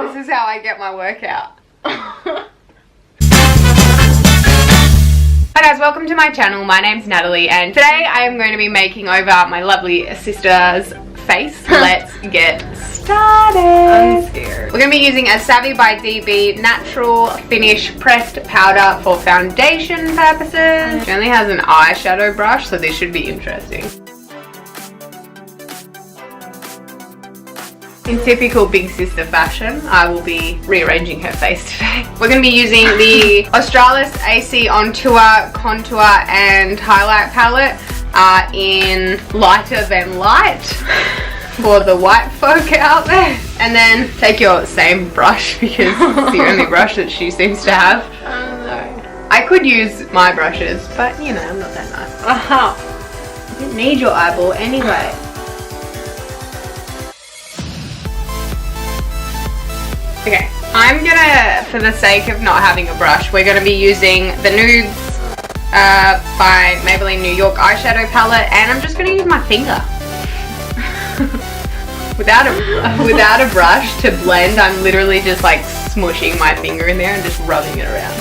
This is how I get my workout. Hi guys, welcome to my channel. My name's Natalie and today I am going to be making over my lovely sister's face. Let's get started. I'm scared. We're going to be using a Savvy by DB natural finish pressed powder for foundation purposes. She only has an eyeshadow brush, so this should be interesting. In typical big sister fashion, I will be rearranging her face today. We're going to be using the Australis AC On Tour Contour and Highlight Palette in Lighter Than Light for the white folk out there. And then take your same brush because it's the only brush that she seems to have. I could use my brushes, but you know, I'm not that nice. I didn't need your eyeball anyway. Okay, I'm gonna, for the sake of not having a brush, we're gonna be using the Nudes by Maybelline New York eyeshadow palette, and I'm just gonna use my finger. without a brush to blend, I'm literally just like smushing my finger in there and just rubbing it around.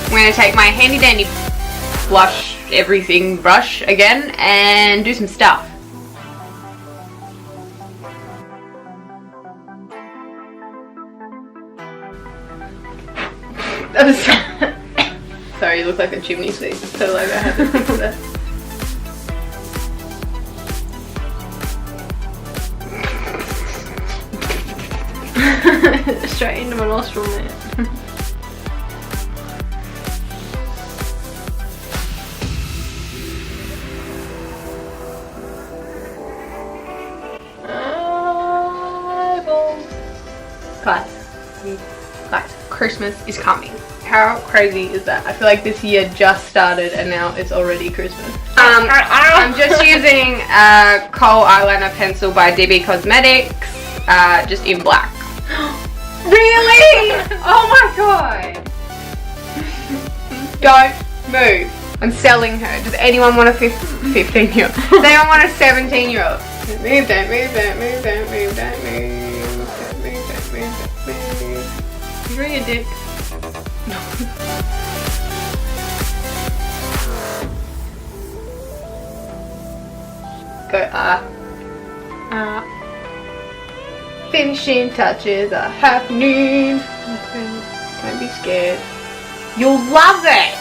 I'm gonna take my handy dandy blush everything brush again and do some stuff. Sorry, you look like a chimney sweep. So like I had to fix that. Straight into my nostril, man. Guys, Christmas is coming. How crazy is that? I feel like this year just started and now it's already Christmas. I'm just using a kohl eyeliner pencil by DB Cosmetics, just in black. Really? Oh my god! Don't move. I'm selling her. Does anyone want a 15-year-old? Does anyone want a 17-year-old? Move, don't move, don't move, don't move, don't move. You're a dick. Go finishing touches are happening. Don't be scared. You'll love it.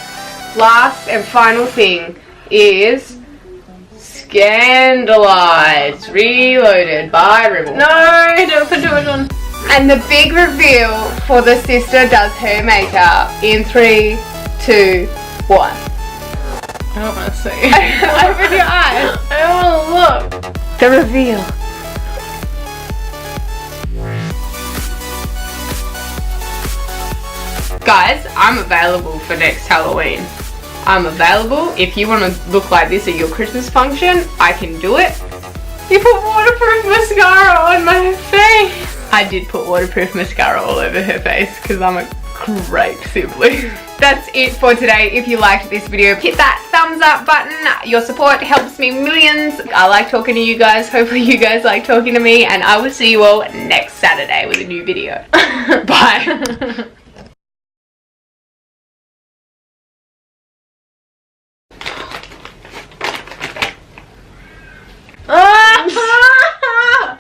Last and final thing is Scandalized Reloaded by Rimmel. No, don't put too much on. And the big reveal for the sister does her makeup in 3, 2, 1. I don't want to see. Open your eyes. I don't want to look. The reveal. Guys, I'm available for next Halloween. I'm available. If you want to look like this at your Christmas function, I can do it. You put waterproof mascara on my face. I did put waterproof mascara all over her face because I'm a great sibling. That's it for today. If you liked this video, hit that thumbs up button. Your support helps me millions. I like talking to you guys. Hopefully you guys like talking to me, and I will see you all next Saturday with a new video. Bye.